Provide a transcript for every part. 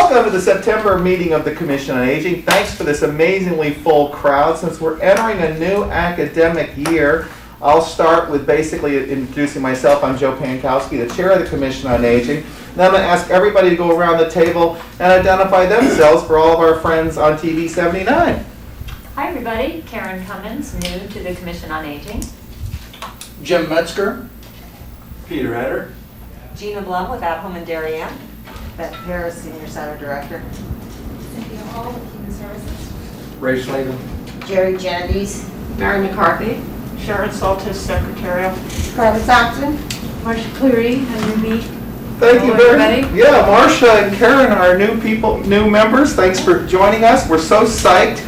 Welcome to the September meeting of the Commission on Aging. Thanks for this amazingly full crowd. Since we're entering a new academic year, I'll start with basically introducing myself. I'm Joe Pankowski, the chair of the Commission on Aging. Then I'm going to ask everybody to go around the table and identify themselves for all of our friends on TV 79. Hi everybody, Karen Cummins, new to the Commission on Aging. Jim Metzger. Peter Etter. Gina Blum with At Home in Darien. Beth Harris, Senior Center Director. Cynthia Hall with Human Services. Ray Sladen. Jerry Genovese. Mary McCarthy. Sharon Saltis, Secretarial. Carla Thompson. Marsha Cleary, and me. Thank you Hello, very much. Yeah, Marcia and Karen are new members. Thanks for joining us. We're so psyched.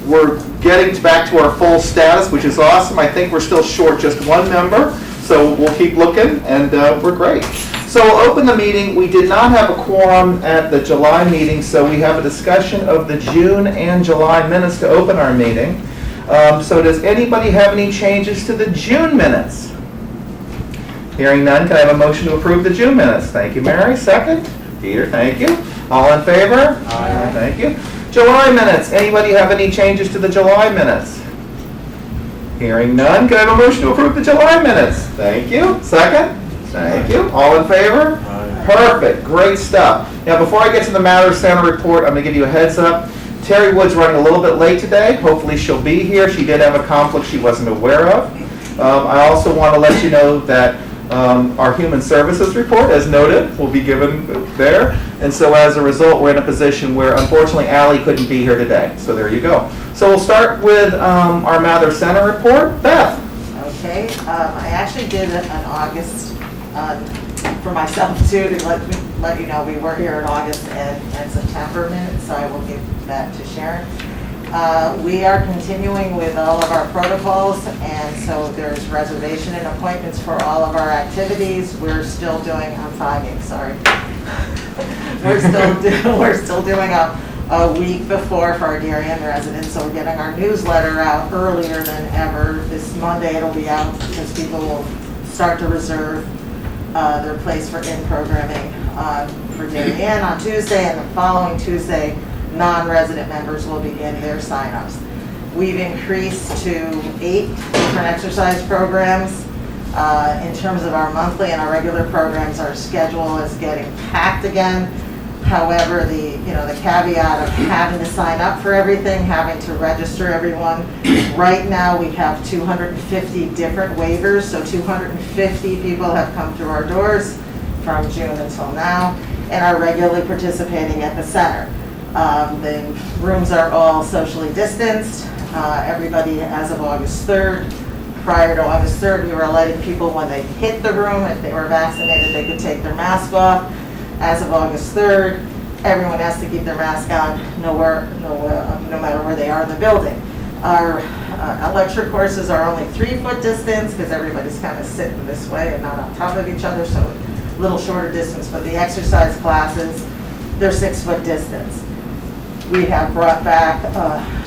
We're getting back to our full status, which is awesome. I think we're still short just one member, so we'll keep looking, and we're great. So we'll open the meeting. We did not have a quorum at the July meeting, so we have a discussion of the June and July minutes to open our meeting. So does anybody have any changes to the June minutes? Hearing none, can I have a motion to approve the June minutes? Thank you, Mary. Second? Peter, thank you. All in favor? Aye. Thank you. July minutes. Anybody have any changes to the July minutes? Hearing none, can I have a motion to approve the July minutes? Thank you. Second? Thank you. All in favor? Aye. Perfect. Great stuff. Now, before I get to the Matter Center report, I'm going to give you a heads up. Terry Wood's running a little bit late today. Hopefully she'll be here. She did have a conflict she wasn't aware of. I also want to let you know that our Human Services report, as noted, will be given there. And so as a result, we're in a position where, unfortunately, Allie couldn't be here today. So there you go. So we'll start with our Mather Center report. Beth. Okay, I actually did an August for myself too, to let you know we were here in August and September minutes, so I will give that to Sharon. We are continuing with all of our protocols, and so there's reservation and appointments for all of our activities. We're still doing, I'm fogging, sorry. we're still doing a week before for our Darien residents, so we're getting our newsletter out earlier than ever. This Monday it'll be out because people will start to reserve their place for in-programming for Darien on Tuesday, and the following Tuesday non-resident members will begin their sign-ups. We've increased to 8 different exercise programs. In terms of our monthly and our regular programs, our schedule is getting packed again. However, the caveat of having to sign up for everything, having to register everyone. Right now we have 250 different waivers, so 250 people have come through our doors from June until now and are regularly participating at the center. The rooms are all socially distanced. Everybody, as of August 3rd, prior to August 3rd, we were letting people, when they hit the room, if they were vaccinated, they could take their mask off. As of August 3rd, everyone has to keep their mask on no matter where they are in the building. Our lecture courses are only 3-foot distance because everybody's kind of sitting this way and not on top of each other, so a little shorter distance. But the exercise classes, they're 6-foot distance. We have brought back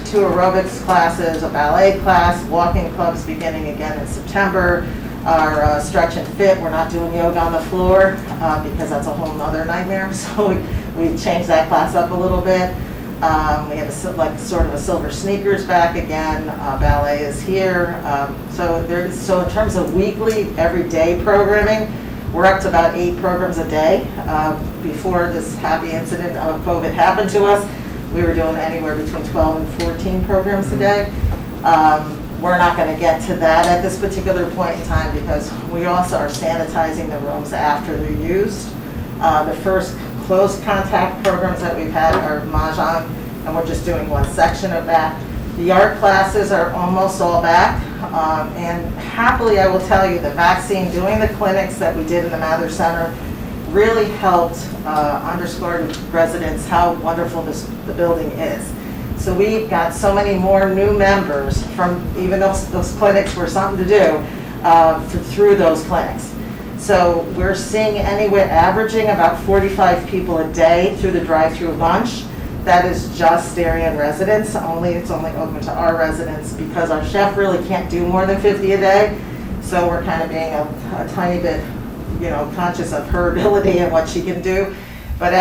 2 aerobics classes, a ballet class, walking clubs beginning again in September. Our stretch and fit, we're not doing yoga on the floor because that's a whole nother nightmare. So we changed that class up a little bit. We have sort of a silver sneakers back again. Ballet is here. So in terms of weekly, everyday programming, we're up to about 8 programs a day. Before this happy incident of COVID happened to us, we were doing anywhere between 12 and 14 programs a day. We're not going to get to that at this particular point in time because we also are sanitizing the rooms after they're used. The first close contact programs that we've had are Mahjong, and we're just doing one section of that. The art classes are almost all back, and happily I will tell you the vaccine, doing the clinics that we did in the Mather Center really helped underscore to residents how wonderful the building is. So we've got so many more new members from, even those clinics were something to do, through those clinics. So we're seeing anywhere, averaging about 45 people a day through the drive-through lunch. That is just Darien residents only. It's only open to our residents because our chef really can't do more than 50 a day. So we're kind of being a tiny bit, conscious of her ability and what she can do. But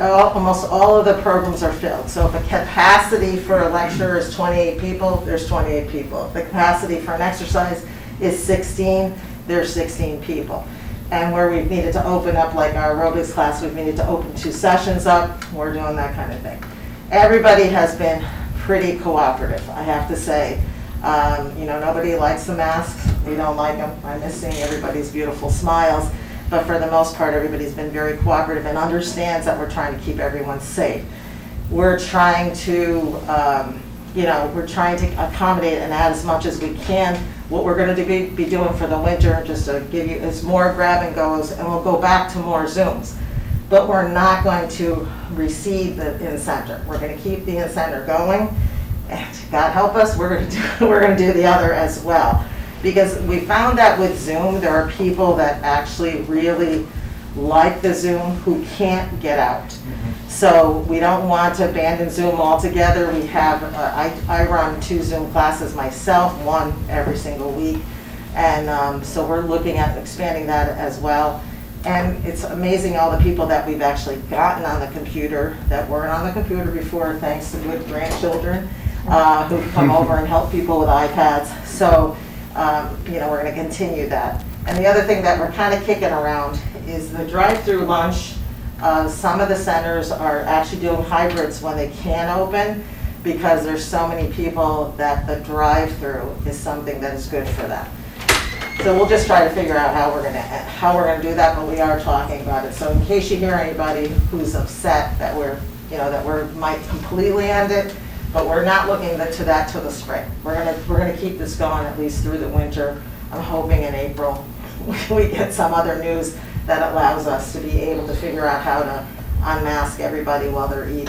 almost all of the programs are filled. So if a capacity for a lecture is 28 people, there's 28 people. If the capacity for an exercise is 16, there's 16 people. And where we've needed to open up, like our aerobics class, we've needed to open 2 sessions up. We're doing that kind of thing. Everybody has been pretty cooperative, I have to say. Nobody likes the masks. We don't like them. I miss seeing everybody's beautiful smiles. But for the most part, everybody's been very cooperative and understands that we're trying to keep everyone safe. We're trying to, accommodate and add as much as we can. What we're going to be doing for the winter, just to give you, is more grab and goes, and we'll go back to more Zooms. But we're not going to recede the in-center. We're going to keep the in-center going, and God help us, we're going to do the other as well. Because we found that with Zoom, there are people that actually really like the Zoom who can't get out. So we don't want to abandon Zoom altogether. We have, I run 2 Zoom classes myself, 1 every single week. And so we're looking at expanding that as well. And it's amazing all the people that we've actually gotten on the computer that weren't on the computer before, thanks to good grandchildren who've come over and helped people with iPads. So, we're going to continue that. And the other thing that we're kind of kicking around is the drive-through lunch. Some of the centers are actually doing hybrids when they can open, because there's so many people that the drive-through is something that is good for them. So we'll just try to figure out how we're going to do that, but we are talking about it. So in case you hear anybody who's upset that we might completely end it, but we're not looking to that till the spring. We're gonna keep this going at least through the winter. I'm hoping in April we get some other news that allows us to be able to figure out how to unmask everybody while they're eating.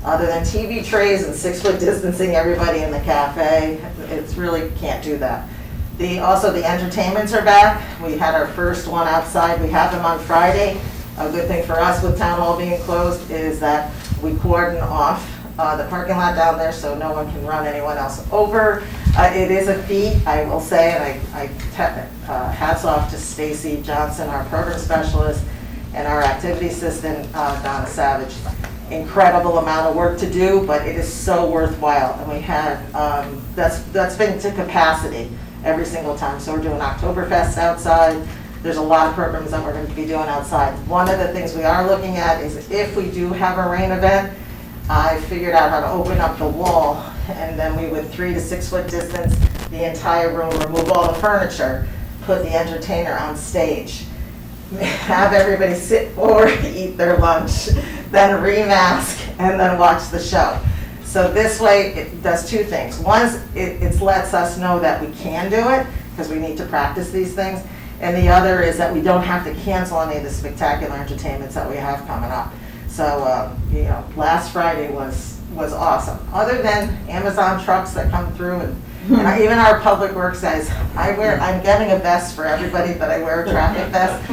Other than TV trays and 6-foot distancing everybody in the cafe, it's really can't do that. Also the entertainments are back. We had our first one outside. We have them on Friday. A good thing for us with Town Hall being closed is that we cordon off the parking lot down there so no one can run anyone else over. It is a feat, I will say, and hats off to Stacy Johnson, our program specialist, and our activity assistant, Donna Savage. Incredible amount of work to do, but it is so worthwhile. And we had, that's been to capacity every single time. So we're doing Oktoberfest outside. There's a lot of programs that we're going to be doing outside. One of the things we are looking at is if we do have a rain event, I figured out how to open up the wall, and then we would 3 to 6 foot distance the entire room, remove all the furniture, put the entertainer on stage, have everybody sit forward, eat their lunch, then remask, and then watch the show. So this way, it does 2 things. One, it lets us know that we can do it, because we need to practice these things. And the other is that we don't have to cancel any of the spectacular entertainments that we have coming up. So, last Friday was awesome. Other than Amazon trucks that come through, and even our public works guys, I'm getting a vest for everybody, but I wear a traffic vest.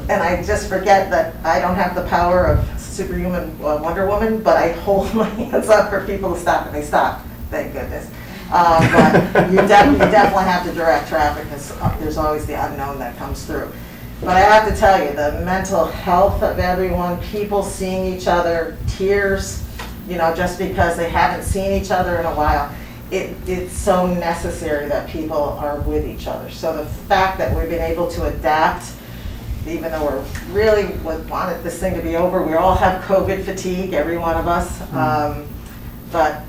And I just forget that I don't have the power of superhuman Wonder Woman, but I hold my hands up for people to stop, and they stop, thank goodness. But you definitely have to direct traffic, because there's always the unknown that comes through. But I have to tell you, the mental health of everyone, people seeing each other, tears, just because they haven't seen each other in a while, it's so necessary that people are with each other. So the fact that we've been able to adapt, even though we're really wanted this thing to be over, we all have COVID fatigue, every one of us. But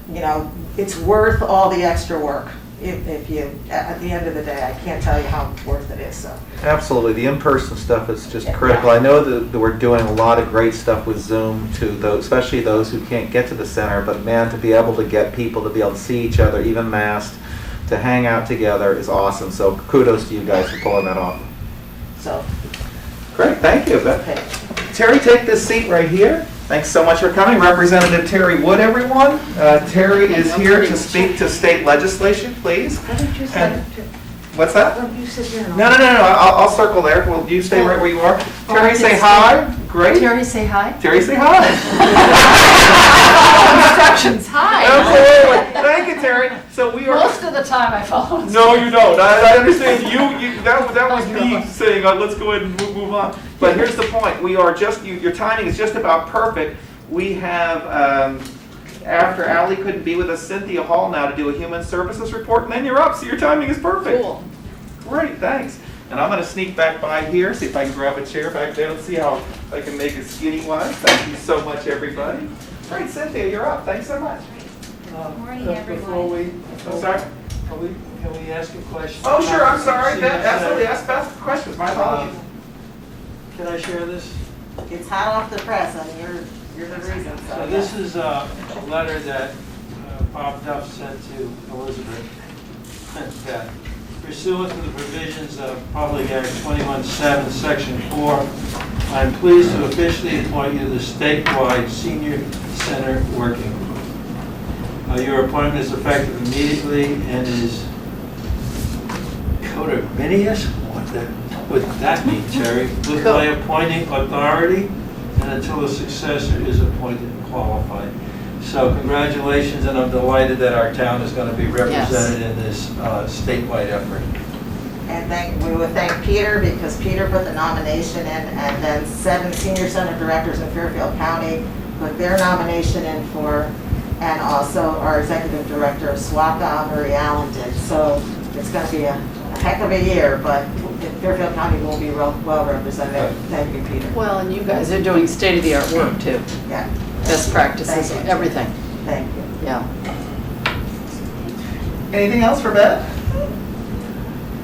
it's worth all the extra work. If you, at the end of the day, I can't tell you how worth it is. So. Absolutely, the in-person stuff is just critical. I know that we're doing a lot of great stuff with Zoom to those, especially those who can't get to the center. But man, to be able to get people to be able to see each other, even masked, to hang out together is awesome. So kudos to you guys for pulling that off. So. Great, thank you. Okay. Terry, take this seat right here. Thanks so much for coming. Representative Terry Wood, everyone. Terry is here to speak to state legislation, please. What's that? No. I'll circle there. Will you stay right where you are? Terry, say hi. Great. Terry, say hi. Terry, say hi. Instructions, hi. Absolutely. Thank you, Terry. So we are. Most of the time I follow. No, you don't. I understand that was me saying, let's go ahead and move on. But here's the point. We are just, your timing is just about perfect. We have, after Ally couldn't be with us, Cynthia Hall now to do a human services report, and then you're up, so your timing is perfect. Cool. Great, thanks. And I'm going to sneak back by here, see if I can grab a chair back there and see how I can make it skinny-wise. Thank you so much, everybody. Great, Cynthia, you're up. Thanks so much. Good morning, Before we, I'm sorry. can we ask a question? Oh, sure, I'm sorry. Absolutely, ask Beth questions. My apologies. Can I share this? It's hot off the press, and you're the reason, so. So this is a letter that Bob Duff sent to Elizabeth. That pursuant to the provisions of Public Act 21-7, Section 4, I'm pleased to officially appoint you to the statewide senior center working. Your appointment is effective immediately and is conterminous? What would that mean, Terry? With my appointing authority and until a successor is appointed and qualified. So congratulations, and I'm delighted that our town is going to be represented in this statewide effort. And we would thank Peter, because Peter put the nomination in, and then 7 senior center directors in Fairfield County put their nomination in for, and also our executive director of SWACA, Marie Allen, did. So it's going to be a heck of a year, but Fairfield County will be well represented. Thank you, Peter. Well, and you guys are doing state-of-the-art work too. Yeah, Best practices, Thank you. everything. thank you. Yeah. Anything else for Beth?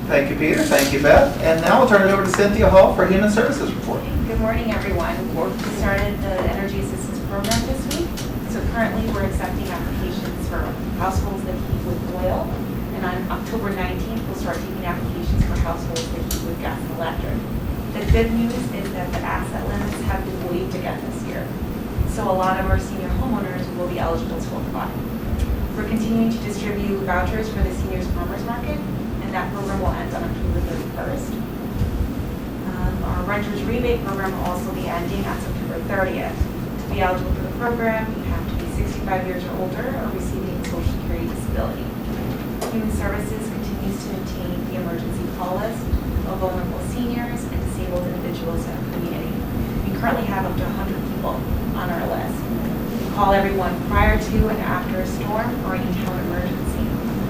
Thank you, Peter. Thank you, Beth. And now we'll turn it over to Cynthia Hall for Human Services Report. Good morning, everyone. We started the Energy Assistance Program this week. So currently, we're accepting applications for households that heat with oil. And on October 19th, we'll start taking applications for households that heat with gas and electric. The good news is that the asset limits have been waived again this year. So a lot of our senior homeowners will be eligible to apply. We're continuing to distribute vouchers for the seniors farmers market, and that program will end on October 31st. Our renters rebate program will also be ending on September 30th. To be eligible for the program, you have to be 65 years or older or receiving Social Security disability. Human Services continues to maintain the emergency call list of vulnerable seniors and disabled individuals in our community. We currently have up to 100 people on our list. We call everyone prior to and after a storm or any town emergency.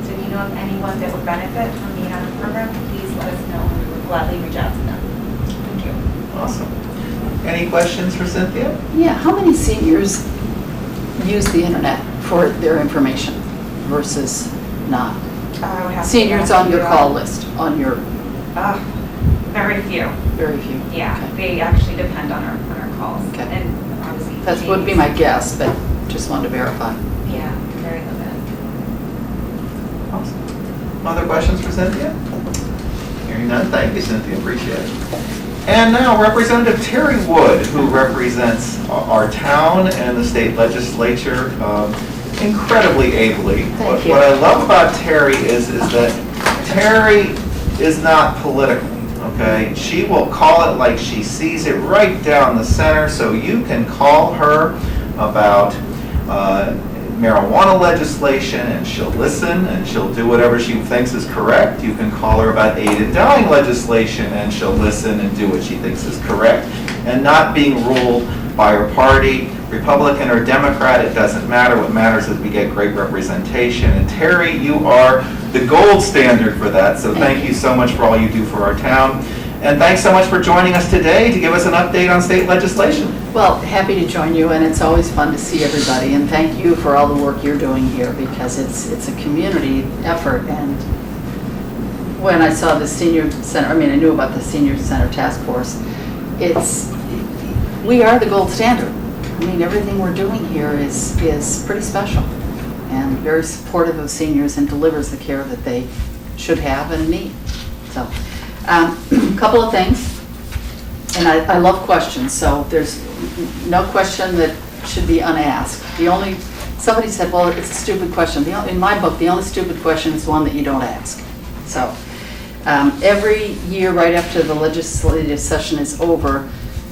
So if you know of anyone that would benefit from being on the program, please let us know, and we will gladly reach out to them. Thank you. Awesome. Any questions for Cynthia? Yeah, how many seniors use the internet for their information versus not? I would have to Seniors ask on your you, call list, on your, Very few. very few? Yeah, Okay. they actually depend on our calls. Okay. And obviously. That would be my guess, but just wanted to verify. Yeah, very limited. Awesome. Other questions for Cynthia? Hearing none, thank you, Cynthia, appreciate it. And now Representative Terry Wood, who represents our town and the state legislature incredibly ably. Thank you. What I love about Terry is that Terry is not political, okay? She will call it like she sees it right down the center, so you can call her about marijuana legislation and she'll listen and she'll do whatever she thinks is correct. You can call her about aid in dying legislation and she'll listen and do what she thinks is correct. And not being ruled by her party, Republican or Democrat, it doesn't matter. What matters is we get great representation. And Terry, you are the gold standard for that, so thank you so much for all you do for our town. And thanks so much for joining us today to give us an update on state legislation. Well, happy to join you, and it's always fun to see everybody. And thank you for all the work you're doing here, because it's a community effort. And when I saw the senior center, I knew about the senior center task force. We are the gold standard. Everything we're doing here is pretty special and very supportive of seniors and delivers the care that they should have and need. So, a couple of things. And I love questions, so there's no question that should be unasked. Somebody said, well, it's a stupid question. In my book, the only stupid question is one that you don't ask. So every year right after the legislative session is over,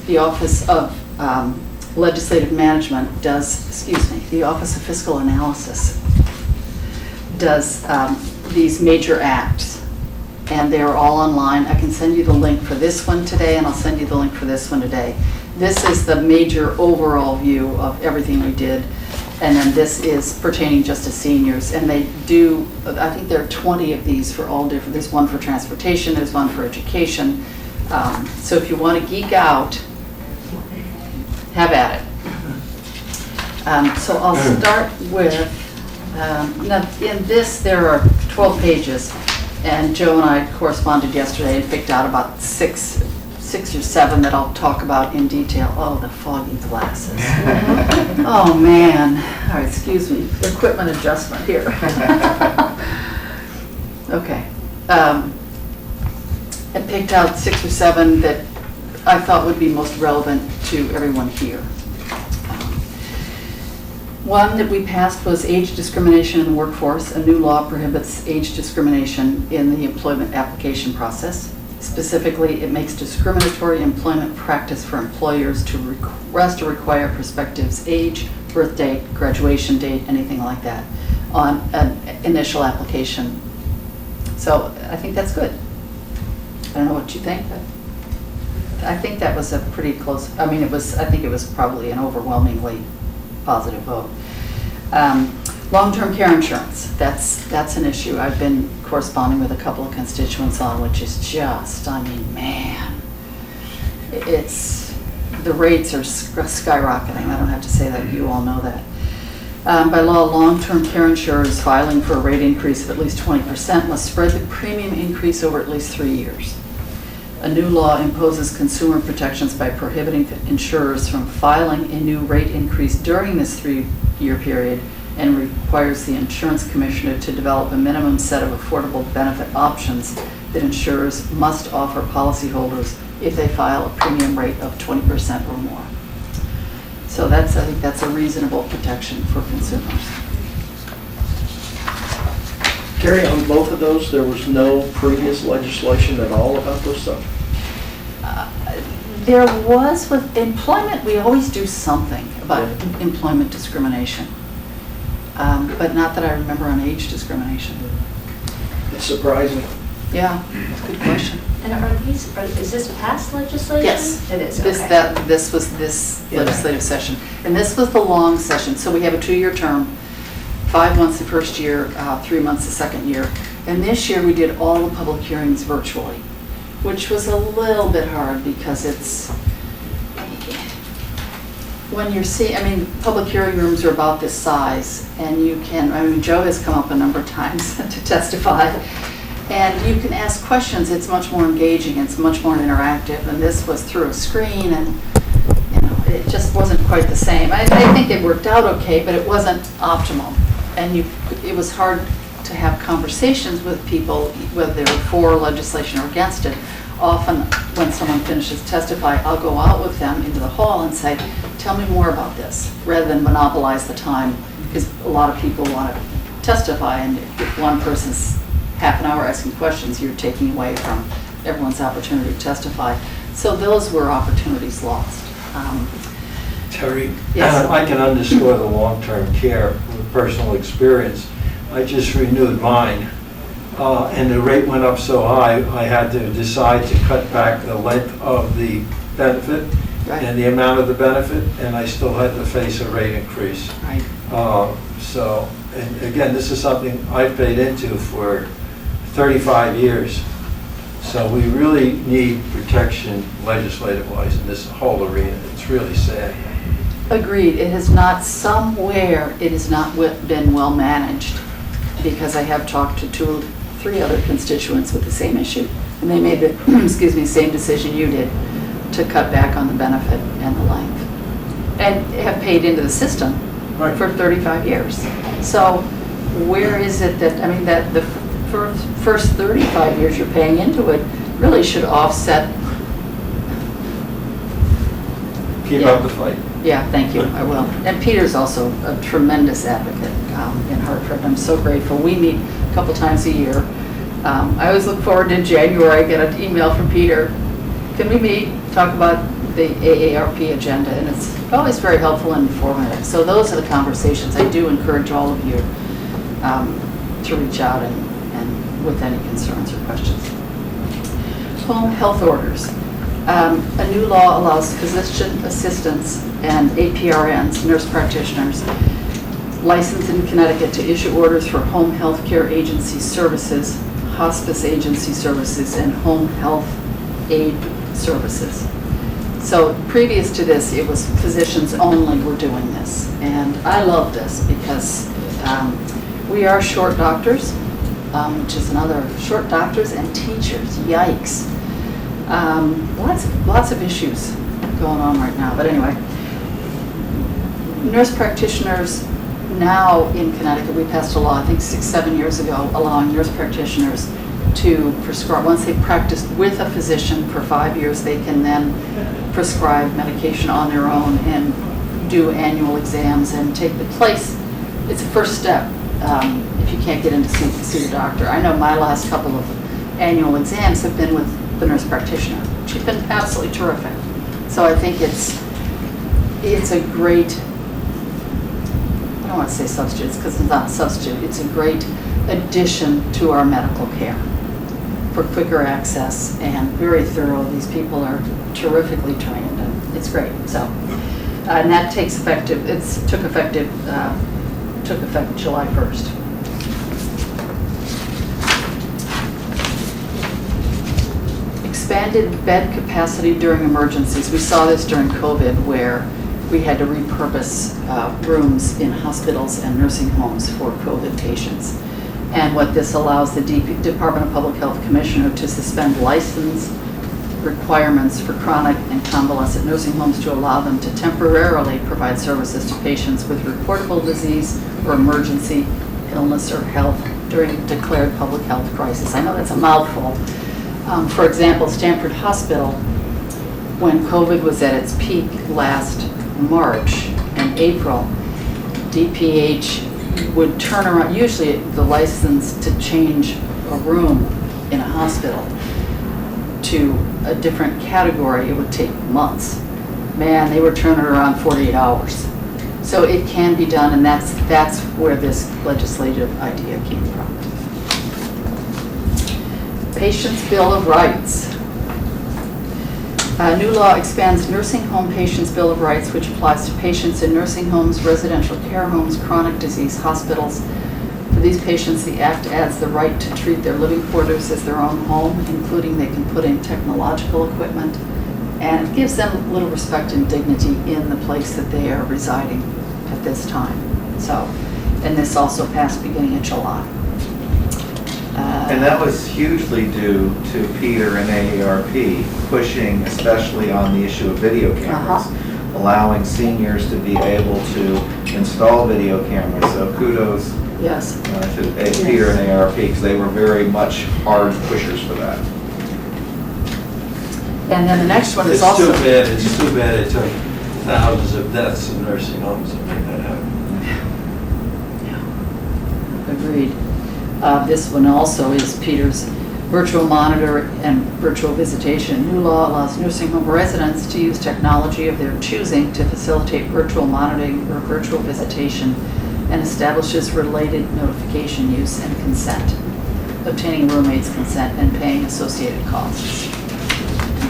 the Office of Legislative Management does, the Office of Fiscal Analysis does these major acts, and they're all online. I can send you the link for this one today, and I'll send you the link for this one today. This is the major overall view of everything we did, and then this is pertaining just to seniors. And they do, I think there are 20 of these for all different, there's one for transportation, there's one for education. So if you want to geek out, have at it. So I'll start with, now in this there are 12 pages, and Joe and I corresponded yesterday and picked out about six or seven that I'll talk about in detail. Oh, the foggy glasses. Oh, man. All right, excuse me. Equipment adjustment here. Okay. I picked out 6 or 7 that I thought would be most relevant to everyone here. One that we passed was age discrimination in the workforce. A new law prohibits age discrimination in the employment application process. Specifically, it makes discriminatory employment practice for employers to request or require prospectives' age, birth date, graduation date, anything like that on an initial application. So I think that's good. I don't know what you think, but I think that was a pretty close, I think it was probably an overwhelmingly positive vote. Long-term care insurance, that's an issue I've been corresponding with a couple of constituents on, which is just, man, the rates are skyrocketing. I don't have to say that, you all know that. By law, long-term care insurers filing for a rate increase of at least 20% must spread the premium increase over at least 3 years. A new law imposes consumer protections by prohibiting insurers from filing a new rate increase during this 3-year period, and requires the insurance commissioner to develop a minimum set of affordable benefit options that insurers must offer policyholders if they file a premium rate of 20% or more. So I think that's a reasonable protection for consumers. Gary, on both of those, there was no previous legislation at all about this stuff? There was with employment, we always do something about employment discrimination. But not that I remember on age discrimination. It's surprising. Yeah, that's a good question. And is this past legislation? Yes, It is, this, okay. this was this legislative session. And this was the long session. So we have a 2-year term, 5 months the first year, 3 months the second year. And this year we did all the public hearings virtually, which was a little bit hard because it's, when you're public hearing rooms are about this size, and you can, Joe has come up a number of times to testify, and you can ask questions. It's much more engaging, it's much more interactive, and this was through a screen, and it just wasn't quite the same. I think it worked out okay, but it wasn't optimal, and it was hard to have conversations with people, whether they were for legislation or against it. Often when someone finishes testifying, I'll go out with them into the hall and say, tell me more about this, rather than monopolize the time, because a lot of people want to testify, and if one person's half an hour asking questions, you're taking away from everyone's opportunity to testify. So those were opportunities lost. Terry, Yes. I can underscore the long-term care with personal experience. I just renewed mine, and the rate went up so high, I had to decide to cut back the length of the benefit and the amount of the benefit, and I still had to face a rate increase. Right. So, and again, this is something I've paid into for 35 years. So we really need protection legislative-wise in this whole arena. It's really sad. Agreed. It has not been well managed, because I have talked to 2 or 3 other constituents with the same issue, and they made the same decision you did, to cut back on the benefit and the length, and have paid into the system for 35 years. So where is it that the first 35 years you're paying into it really should offset? Keep up the fight. Yeah, thank you, I will. And Peter's also a tremendous advocate in Hartford. I'm so grateful. We meet a couple times a year. I always look forward to January. I get an email from Peter. Can we meet, talk about the AARP agenda? And it's always very helpful and informative. So those are the conversations. I do encourage all of you to reach out and with any concerns or questions. Home health orders. A new law allows physician assistants and APRNs, nurse practitioners, licensed in Connecticut to issue orders for home health care agency services, hospice agency services, and home health aid services. So previous to this, it was physicians only were doing this. And I love this because we are short doctors, which is another, short doctors and teachers, yikes. Lots of issues going on right now, but anyway. Nurse practitioners now in Connecticut, we passed a law, I think 6-7 years ago, allowing nurse practitioners to prescribe, once they practiced with a physician for 5 years, they can then prescribe medication on their own and do annual exams and take the place. It's a first step if you can't get in to see the doctor. I know my last couple of annual exams have been with the nurse practitioner. She's been absolutely terrific. So I think it's a great, I don't want to say substitute because it's not a substitute, it's a great addition to our medical care for quicker access and very thorough. These people are terrifically trained and it's great. So, and that takes effective, took effect July 1st. Expanded bed capacity during emergencies. We saw this during COVID where we had to repurpose rooms in hospitals and nursing homes for COVID patients. And what this allows the Department of Public Health Commissioner to suspend license requirements for chronic and convalescent nursing homes to allow them to temporarily provide services to patients with reportable disease or emergency illness or health during declared public health crisis. I know that's a mouthful. For example, Stanford Hospital, when COVID was at its peak last March and April, DPH would turn around, usually the license to change a room in a hospital to a different category, it would take months. Man, they were turning around 48 hours. So it can be done, and that's where this legislative idea came from. Patient's Bill of Rights. A new law expands nursing home patients' Bill of Rights, which applies to patients in nursing homes, residential care homes, chronic disease hospitals. For these patients, the Act adds the right to treat their living quarters as their own home, including they can put in technological equipment, and it gives them a little respect and dignity in the place that they are residing at this time. So, and this also passed beginning in July. And that was hugely due to Peter and AARP pushing, especially on the issue of video cameras, allowing seniors to be able to install video cameras. So kudos yes. To Peter and AARP because they were very much hard pushers for that. And then the next one is also... It's too bad it took thousands of deaths in nursing homes to make that happen. Yeah. Agreed. This one also is Peter's virtual monitor and virtual visitation. New law allows nursing home residents to use technology of their choosing to facilitate virtual monitoring or virtual visitation and establishes related notification use and consent, obtaining roommate's consent and paying associated costs.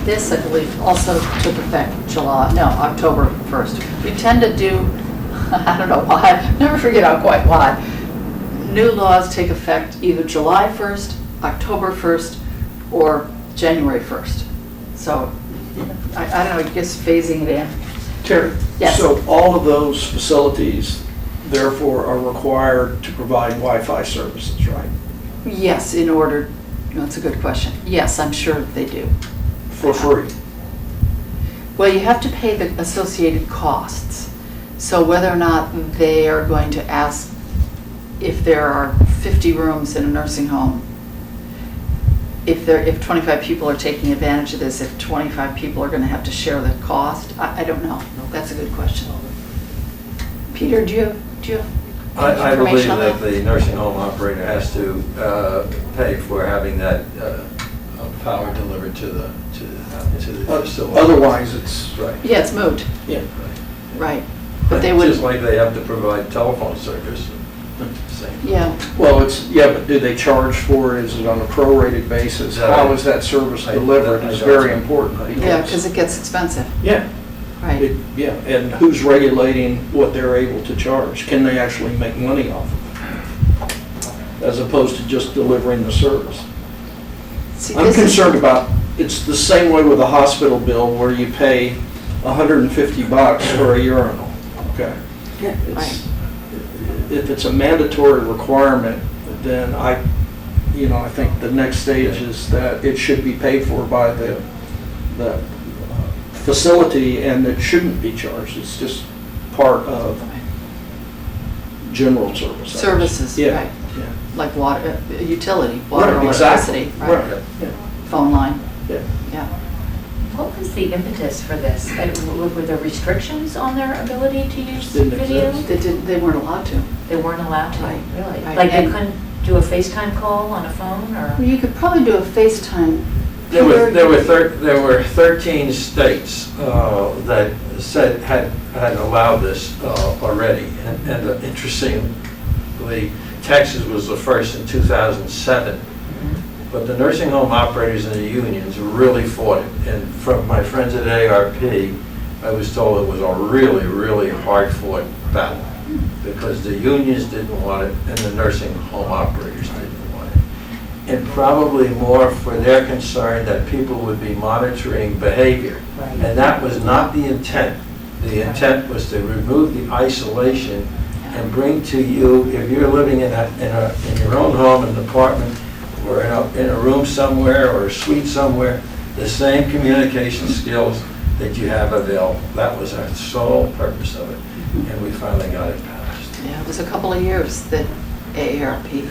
This, I believe, also took effect October 1st. We tend to do, I don't know why, never figured out quite why. New laws take effect either July 1st, October 1st, or January 1st. So, I don't know, I guess phasing it in. Terry? Yes. So all of those facilities, therefore, are required to provide Wi-Fi services, right? Yes, in order, that's a good question. Yes, I'm sure they do. For free? Well, you have to pay the associated costs. So whether or not they are going to ask if there are 50 rooms in a nursing home, if 25 people are taking advantage of this, if 25 people are going to have to share the cost, I don't know. That's a good question. Peter, do you have I believe information on that the nursing home operator has to pay for having that power delivered to the facility. Otherwise, it's... Right. Yeah, it's moot. Yeah. Right. But they would, Just like they have to provide telephone service. Same. yeah, Well, but do they charge for it? Is it on a prorated basis? How is that service delivered is very important. yeah, because it gets expensive, Yeah, right. yeah, and who's regulating what they're able to charge? Can they actually make money off of it? As opposed to just delivering the service. See, I'm this is- concerned about, it's the same way with a hospital bill where you pay $150 for a urinal, okay? It's- If it's a mandatory requirement, then I think the next stage is that it should be paid for by the facility and it shouldn't be charged. It's just part of general service. Services, Yeah, right. yeah. Like water, utility, water, Right, electricity, exactly. right? Right, yeah. Phone line, Yeah. yeah. What was the impetus for this? Were there restrictions on their ability to use Didn't video? exist. They weren't allowed to. They weren't allowed to, Right, really? right. Like they And- couldn't do a FaceTime call on a phone or? You could probably do a FaceTime. There were 13 states that had allowed this already, and interestingly, Texas was the first in 2007. But the nursing home operators and the unions really fought it. And from my friends at ARP, I was told it was a really, really hard-fought battle because the unions didn't want it and the nursing home operators didn't want it. And probably more for their concern that people would be monitoring behavior. Right. And that was not the intent. The intent was to remove the isolation and bring to you, if you're living in your own home, an apartment, or in a room somewhere or a suite somewhere, the same communication skills that you have available. That was our sole purpose of it, and we finally got it passed. Yeah, it was a couple of years that AARP,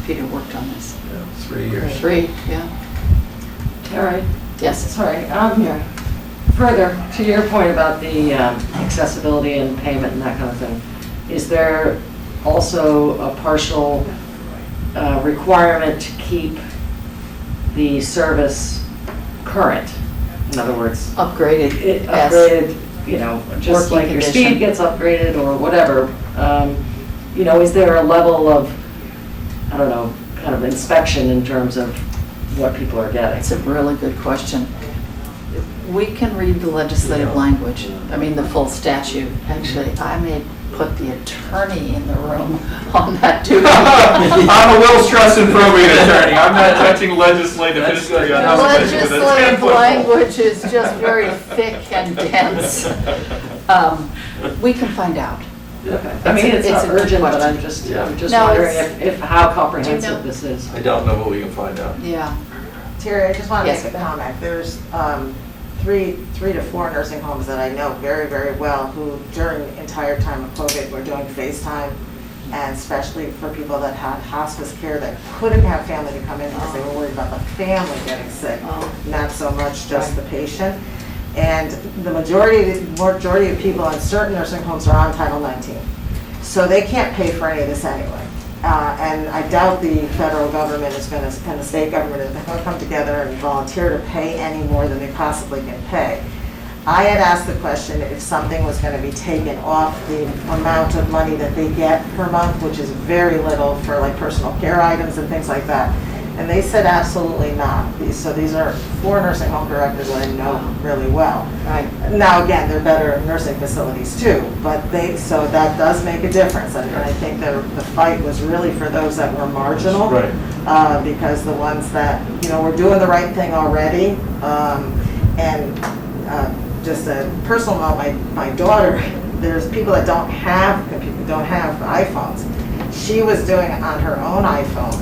Peter worked on this. Yeah, 3 years. 3, yeah. Terry, Yes. sorry, I'm here. Further, to your point about the accessibility and payment and that kind of thing, is there also a partial requirement to keep the service current? In other words, Upgraded. yes. upgraded, just Working like your condition. speed gets upgraded or whatever. Is there a level of, I don't know, kind of inspection in terms of what people are getting? That's a really good question. We can read the legislative language, I mean, the full statute. Actually, I may put the attorney in the room on that duty. I'm a will stress and probate attorney. I'm not touching legislative That's history good. on The this issue with a legislative 10-foot pole. language is just very thick and dense. We can find out. Okay. I mean, it's not a good urgent, but question. I'm just Yeah. No, wondering it's- if how Do comprehensive you know- this is. I don't know, but we can find out. Yeah. Terry, I just want to Yes. make a comment. There's three to four nursing homes that I know very, very well who during the entire time of COVID were doing FaceTime, and especially for people that had hospice care that couldn't have family to come in because they were worried about the family getting sick, Oh. not so much just the patient. And the majority of people in certain nursing homes are on Title 19. So they can't pay for any of this anyway. And I doubt the federal government is going to, and the state government is going to come together and volunteer to pay any more than they possibly can pay. I had asked the question if something was going to be taken off the amount of money that they get per month, which is very little for like personal care items and things like that. And they said absolutely not. So these are 4 nursing home directors that I know really well. Right. Now, again, they're better nursing facilities too, but so that does make a difference. And I think the fight was really for those that were marginal. Right. Because the ones that, were doing the right thing already. Just a personal note, my daughter, there's people that don't have iPhones. She was doing it on her own iPhone,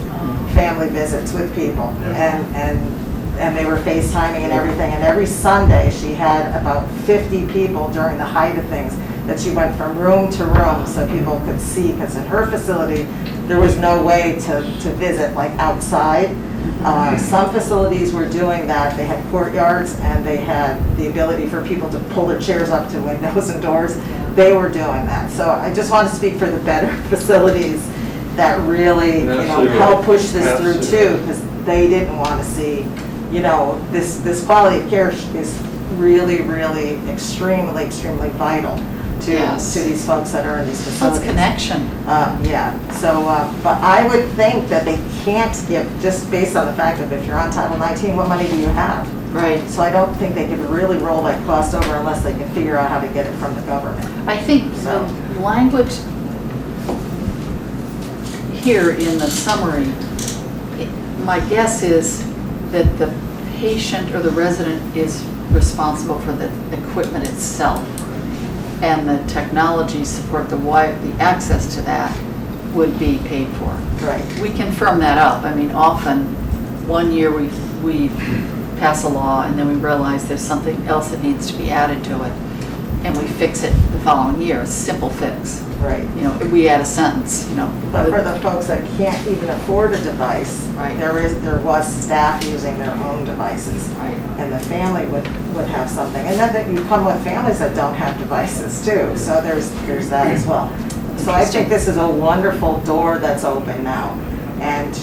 family visits with people, and they were FaceTiming and everything. And every Sunday, she had about 50 people during the height of things that she went from room to room so people could see, because in her facility, there was no way to visit like outside. Some facilities were doing that. They had courtyards and they had the ability for people to pull their chairs up to windows and doors. They were doing that. So I just want to speak for the better facilities that really, Absolutely. help push this through Absolutely. too, because they didn't want to see, this quality of care is really, really extremely, extremely vital to Yes. these folks that are in these So it's facilities. connection. Yeah, so, but I would think that they can't give, just based on the fact that if you're on Title 19, what money do you have? Right. So I don't think they could really roll that cost over unless they can figure out how to get it from the government. I think So- the language here in the summary, my guess is that the patient or the resident is responsible for the equipment itself, and the technology support, the access to that would be paid for. Right. We can firm that up. I mean, often, one year we pass a law and then we realize there's something else that needs to be added to it, and we fix it the following year, a simple fix. Right. You know, we add a sentence, you know. But for the folks that can't even afford a device, Right. there was staff using their own devices. Right. And the family would have something. And then you come with families that don't have devices too, so there's that as well. So I think this is a wonderful door that's open now, and to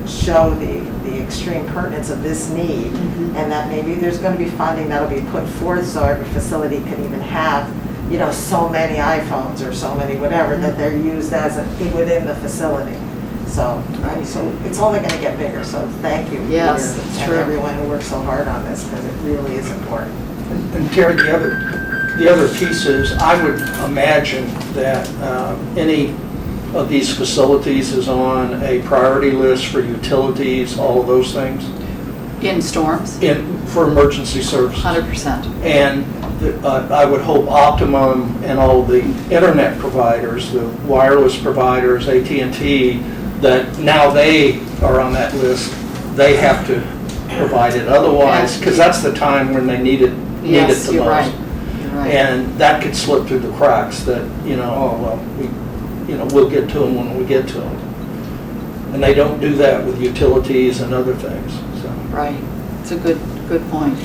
show the extreme pertinence of this need, and that maybe there's going to be funding that'll be put forth so every facility can even have, you know, so many iPhones or so many whatever that they're used as within the facility. So it's only going to get bigger. So thank you, Yes, Peter, it's and true. everyone who worked so hard on this, because it really is important. And Terry, the other piece is, I would imagine that any of these facilities is on a priority list for utilities, all of those things, In storms, for emergency services. 100%. And I would hope Optimum and all the internet providers, the wireless providers, AT&T, that now they are on that list, they have to provide it otherwise, because that's the time when they need it the Yes, most. you're right. You're right. And that could slip through the cracks that, you know, oh, well, we'll get to them when we get to them. And they don't do that with utilities and other things, so. Right. It's a good point.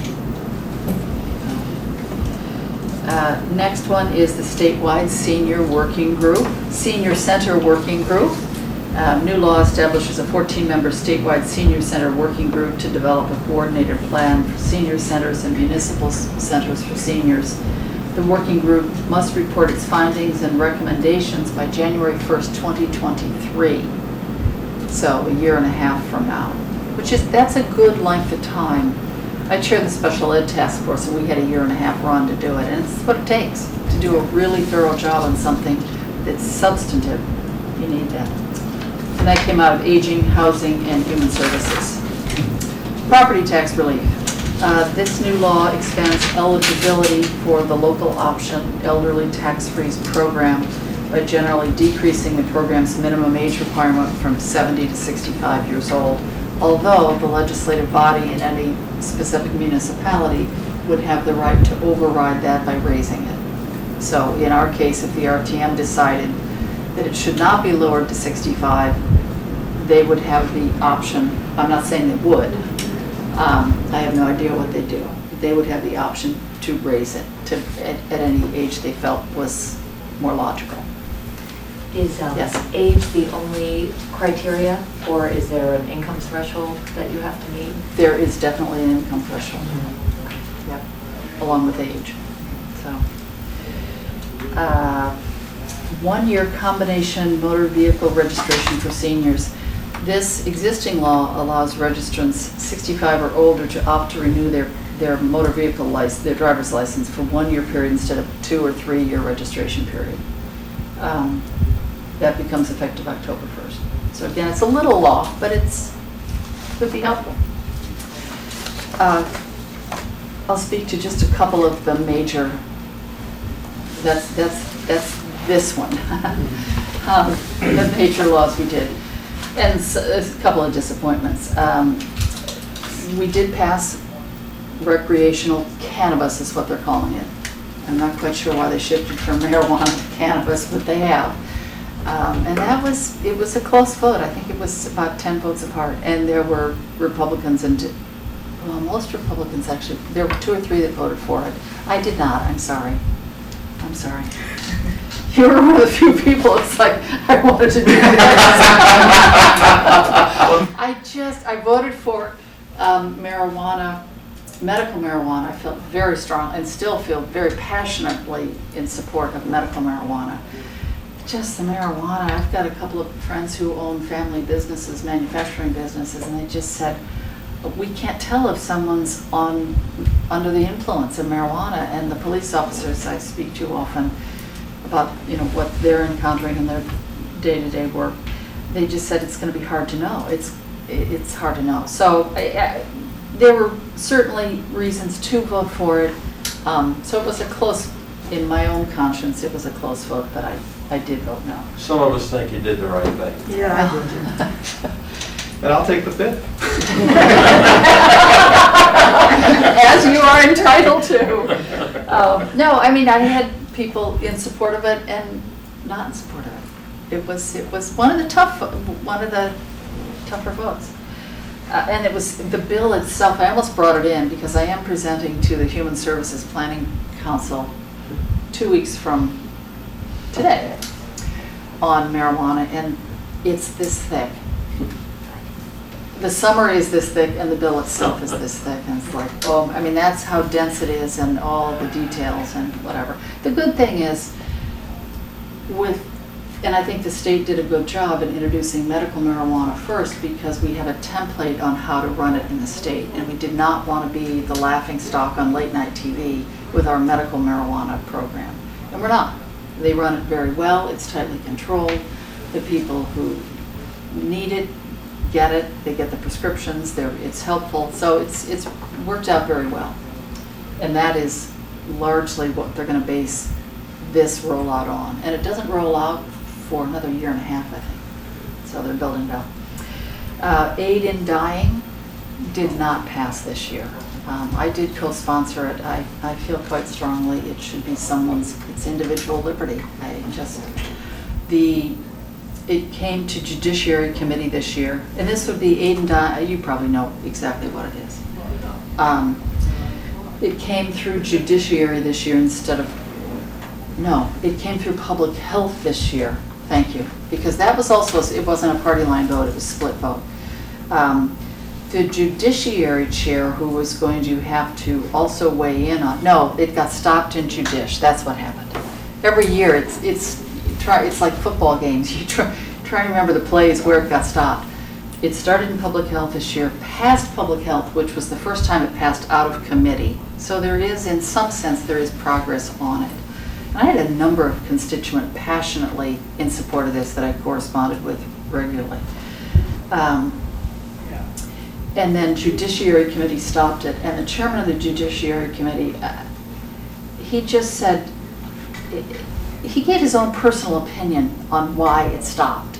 Next one is the statewide senior working group, senior center working group. New law establishes a 14-member statewide senior center working group to develop a coordinated plan for senior centers and municipal centers for seniors. The working group must report its findings and recommendations by January 1st, 2023. So a year and a half from now, that's a good length of time. I chair the special ed task force, and we had a year and a half run to do it, and it's what it takes to do a really thorough job on something that's substantive. You need that. And that came out of aging, housing, and human services. Property tax relief. This new law expands eligibility for the local option elderly tax freeze program by generally decreasing the program's minimum age requirement from 70 to 65 years old, although the legislative body in any specific municipality would have the right to override that by raising it. So in our case, if the RTM decided that it should not be lowered to 65, they would have the option. I'm not saying they would. I have no idea what they do. They would have the option to raise it at any age they felt was more logical. Is Yes. age the only criteria, or is there an income threshold that you have to meet? There is definitely an income threshold. Yep, along with age. So, 1-year combination motor vehicle registration for seniors. This existing law allows registrants 65 or older to opt to renew their motor vehicle license, their driver's license, for 1-year period instead of 2 or 3-year registration period. That becomes effective October 1st. So again, it's a little law, but could be helpful. I'll speak to just a couple of the major. That's this one. The major laws we did, and a couple of disappointments. We did pass recreational cannabis, is what they're calling it. I'm not quite sure why they shifted from marijuana to cannabis, but they have. And it was a close vote. I think it was about 10 votes apart. And there were Republicans most Republicans actually. There were 2 or 3 that voted for it. I did not. I'm sorry. You were one of the few people, it's like, I wanted to do that. I voted for marijuana medical marijuana, I felt very strong and still feel very passionately in support of medical marijuana. Just the marijuana, I've got a couple of friends who own family businesses, manufacturing businesses, and they just said, we can't tell if someone's under the influence of marijuana. And the police officers I speak to often about, what they're encountering in their day-to-day work, they just said it's going to be hard to know. It's hard to know. So there were certainly reasons to vote for it. So it was a close, in my own conscience, it was a close vote, but I did vote no. Some of us think you did the right thing. Yeah, I did. And I'll take the fifth. As you are entitled to. No, I mean, I had people in support of it and not in support of it. It was one of the tougher votes. And it was the bill itself. I almost brought it in because I am presenting to the Human Services Planning Council 2 weeks from today on marijuana, and it's this thick. The summary is this thick and the bill itself is this thick, and it's like, that's how dense it is and all the details and whatever. The good thing is and I think the state did a good job in introducing medical marijuana first because we have a template on how to run it in the state, and we did not want to be the laughingstock on late night TV with our medical marijuana program. And we're not. They run it very well, it's tightly controlled. The people who need it get it, they get the prescriptions, it's helpful, so it's worked out very well. And that is largely what they're going to base this rollout on. And it doesn't roll out for another year and a half, I think. So they're building it up. Aid in Dying did not pass this year. I did co-sponsor it. I feel quite strongly it should be it's individual liberty. It came to Judiciary Committee this year, and this would be Aid and Dying. You probably know exactly what it is. It came through Judiciary this year it came through Public Health this year. Thank you, because that was also, it wasn't a party line vote, it was a split vote. The Judiciary Chair, who was going to have to also weigh in on, it got stopped in Judish, that's what happened. Every year, it's like football games. You try and remember the plays where it got stopped. It started in Public Health this year, passed Public Health, which was the first time it passed out of committee. So there is, in some sense, there is progress on it. And I had a number of constituents passionately in support of this that I corresponded with regularly. And then Judiciary Committee stopped it, and the chairman of the Judiciary Committee, he just said, he gave his own personal opinion on why it stopped.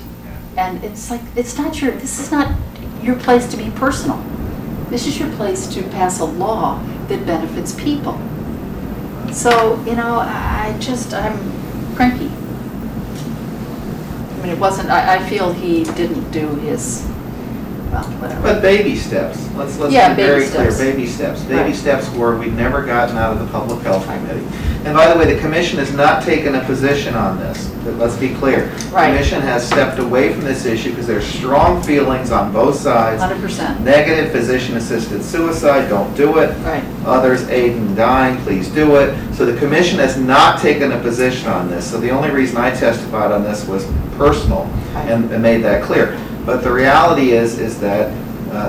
And it's like, this is not your place to be personal. This is your place to pass a law that benefits people. So, I'm cranky. It wasn't, I feel he didn't do his, whatever. But baby steps. Let's be very clear. Baby steps. Baby steps were we've never gotten out of the Public Health Committee. And by the way, the Commission has not taken a position on this. But let's be clear. Right. The Commission has stepped away from this issue because there's strong feelings on both sides. 100%. Negative physician-assisted suicide, don't do it. Right. Others, aid in dying, please do it. So the Commission has not taken a position on this. So the only reason I testified on this was personal and made that clear. But the reality is that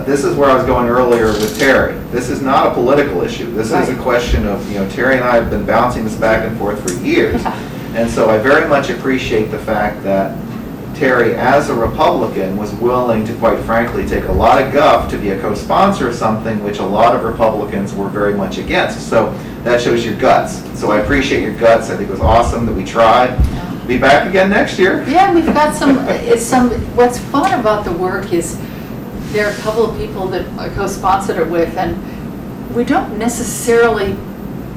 this is where I was going earlier with Terry. This is not a political issue. This is a question of, Terry and I have been bouncing this back and forth for years. And so I very much appreciate the fact that Terry, as a Republican, was willing to, quite frankly, take a lot of guff to be a co-sponsor of something which a lot of Republicans were very much against. So that shows your guts. So I appreciate your guts. I think it was awesome that we tried. Be back again next year. Yeah, we've got what's fun about the work is there are a couple of people that I co-sponsored it with, and we don't necessarily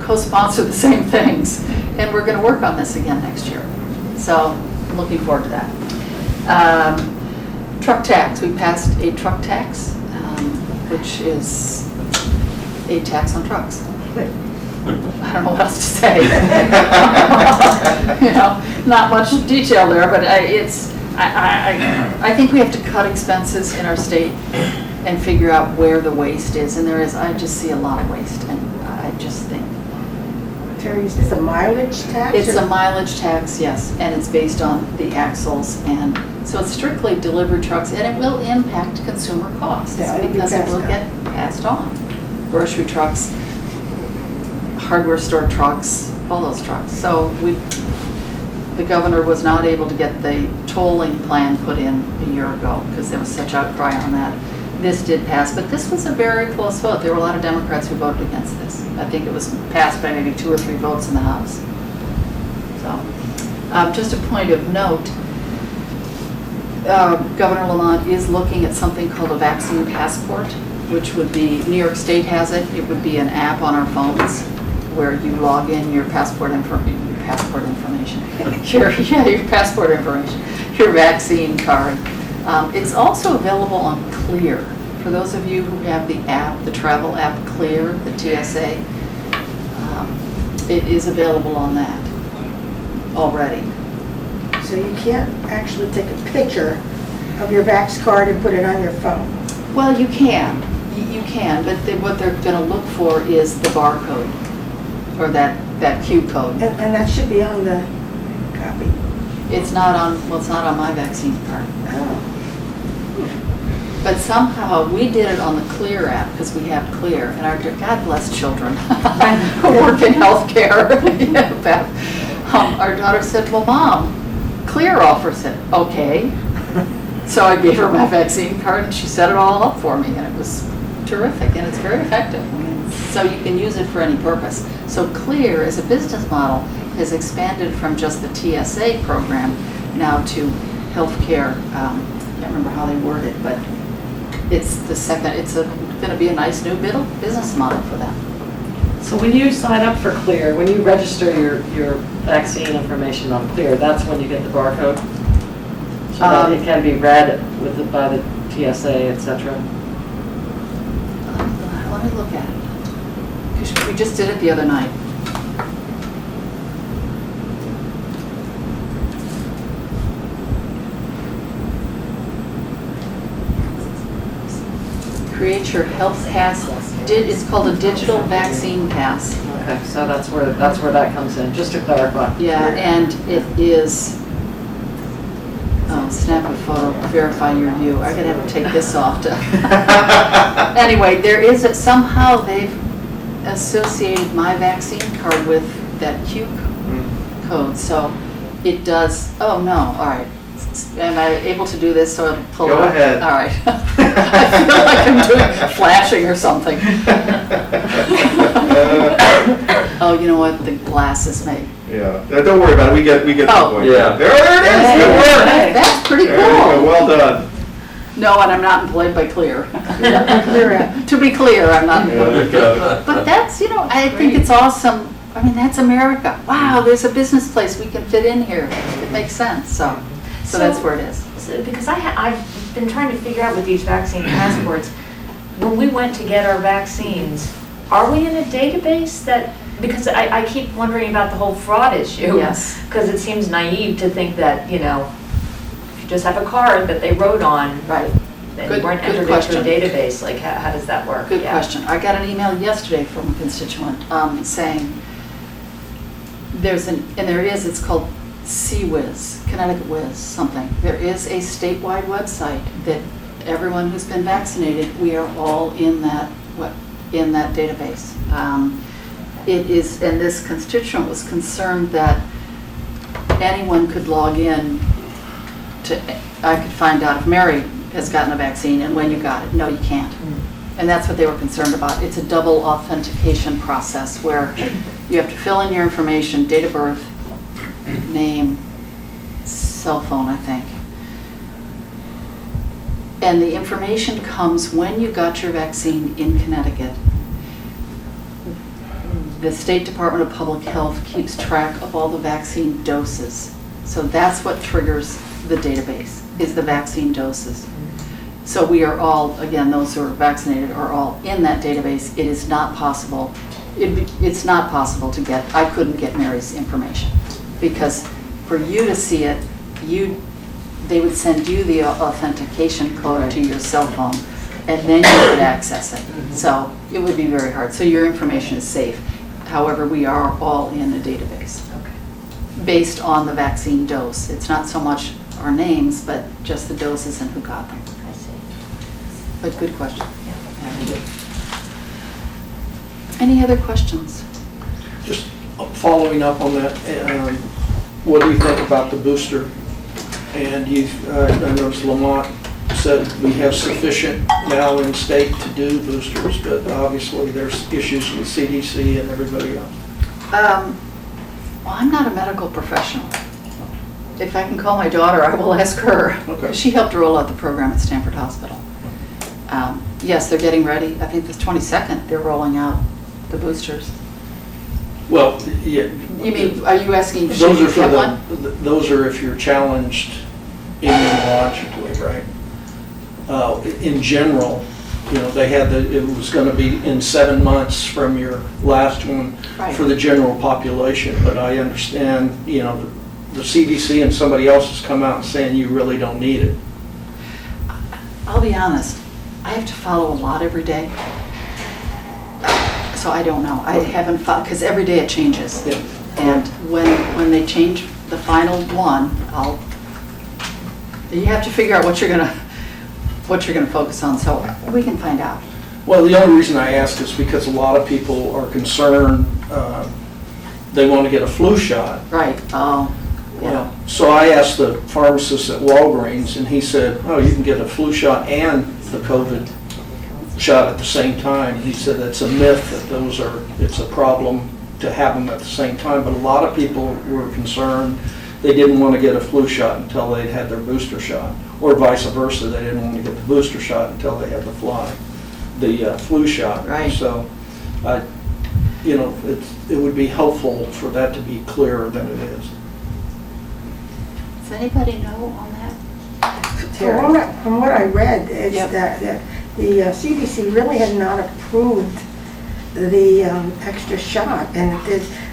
co-sponsor the same things, and we're going to work on this again next year. So I'm looking forward to that. Truck tax, we passed a truck tax, which is a tax on trucks. I don't know what else to say. Not much detail there, but I think we have to cut expenses in our state, and figure out where the waste is. And I just see a lot of waste, and I just think. Terry, is this a mileage tax? It's or- a mileage tax, yes, and it's based on the axles, and so it's strictly delivery trucks, and it will impact consumer costs Yeah, it'll be because it passed will on. get passed on. Grocery trucks, hardware store trucks, all those trucks. So the governor was not able to get the tolling plan put in a year ago because there was such outcry on that. This did pass, but this was a very close vote. There were a lot of Democrats who voted against this. I think it was passed by maybe 2 or 3 votes in the House. So, just a point of note, Governor Lamont is looking at something called a vaccine passport, which would be, New York State has it. It would be an app on our phones where you log in your passport information, your passport information, your vaccine card. It's also available on Clear. For those of you who have the app, the travel app Clear, the TSA, it is available on that already. So you can't actually take a picture of your Vax card and put it on your phone? Well, you can, but what they're going to look for is the barcode or that Q code. And that should be on the copy. It's not on my vaccine card. Oh. But somehow, we did it on the Clear app, because we have Clear, and God bless children who work in healthcare. Our daughter said, well, Mom, Clear offers it. Okay. So I gave her my vaccine card, and she set it all up for me, and it was terrific, and it's very effective. So you can use it for any purpose. So Clear, as a business model, has expanded from just the TSA program now to healthcare. I can't remember how they word it, but it's going to be a nice new business model for them. So when you sign up for Clear, when you register your vaccine information on Clear, that's when you get the barcode? So that it can be read by the TSA, et cetera? Let me look at it. Because we just did it the other night. Create your health pass. It's called a digital vaccine pass. Okay, so that's where that comes in, just to clarify. Yeah, and it is, snap a photo, verify your view. I'm gonna have to take this off to. Anyway, somehow they've associated my vaccine card with that Q code, so it does, oh no, all right. Am I able to do this so it'll pull Go up? ahead. All right. I feel like I'm doing flashing or something. Oh, you know what? The glasses made. Yeah, don't worry about it, we get the point. Yeah. There it is, it worked! That's pretty There you go, cool. well done. No, and I'm not employed by Clear. Clear. To be clear, I'm not There employed. you go. But that's, I think it's awesome. I mean, that's America. Wow, there's a business place we can fit in here. It makes sense, so that's where it is. Because I've been trying to figure out with these vaccine passports, when we went to get our vaccines, are we in a database that, because I keep wondering about the whole fraud issue. Yes. Because it seems naive to think that, if you just have a card that they wrote on, Right. and Good- you weren't good entered into question. a database, like how does that work? Good Yeah. question. I got an email yesterday from a constituent saying it's called CWIZ, Connecticut Whiz, something. There is a statewide website that everyone who's been vaccinated, we are all in that database. It is, and this constituent was concerned that anyone could log in I could find out if Mary has gotten a vaccine and when you got it. No, you can't. And that's what they were concerned about. It's a double authentication process where you have to fill in your information, date of birth, name, cell phone, I think. And the information comes when you got your vaccine in Connecticut. The State Department of Public Health keeps track of all the vaccine doses. So that's what triggers the database, is the vaccine doses. So we are all, again, those who are vaccinated are all in that database. It is not possible, it's not possible to get, I couldn't get Mary's information. Because for you to see it, they would send you the authentication code to your cell phone. and then you could access it. So it would be very hard. So your information is safe. However, we are all in a database based on the vaccine dose. It's not so much our names, but just the doses and who got them. I see. But good question. Yeah. Any other questions? Just following up on that, what do you think about the booster? And I noticed Lamont said we have sufficient now in state to do boosters, but obviously there's issues with CDC and everybody else. Well, I'm not a medical professional. If I can call my daughter, I will ask her. Okay. She helped roll out the program at Stanford Hospital. Yes, they're getting ready. I think the 22nd, they're rolling out the boosters. Well, yeah. You mean, are you asking, should Those you are for get one? those are if you're challenged immunologically, right? In general, they had it was going to be in 7 months from your last one Right. for the general population. But I understand, the CDC and somebody else has come out and saying you really don't need it. I'll be honest, I have to follow a lot every day. So I don't know. I haven't followed, because every day it changes. Yeah. And when they change the final one, you have to figure out what you're gonna focus on, so we can find out. Well, the only reason I ask is because a lot of people are concerned, they want to get a flu shot. Right, oh, yeah. So I asked the pharmacist at Walgreens, and he said, oh, you can get a flu shot and the COVID shot at the same time. He said it's a myth that it's a problem to have them at the same time, but a lot of people were concerned. They didn't want to get a flu shot until they'd had their booster shot, or vice versa. They didn't want to get the booster shot until they had the flu shot. Right. So, it would be helpful for that to be clearer than it is. Does anybody know on that? From what I read, it's Yep. that the CDC really had not approved the extra shot, and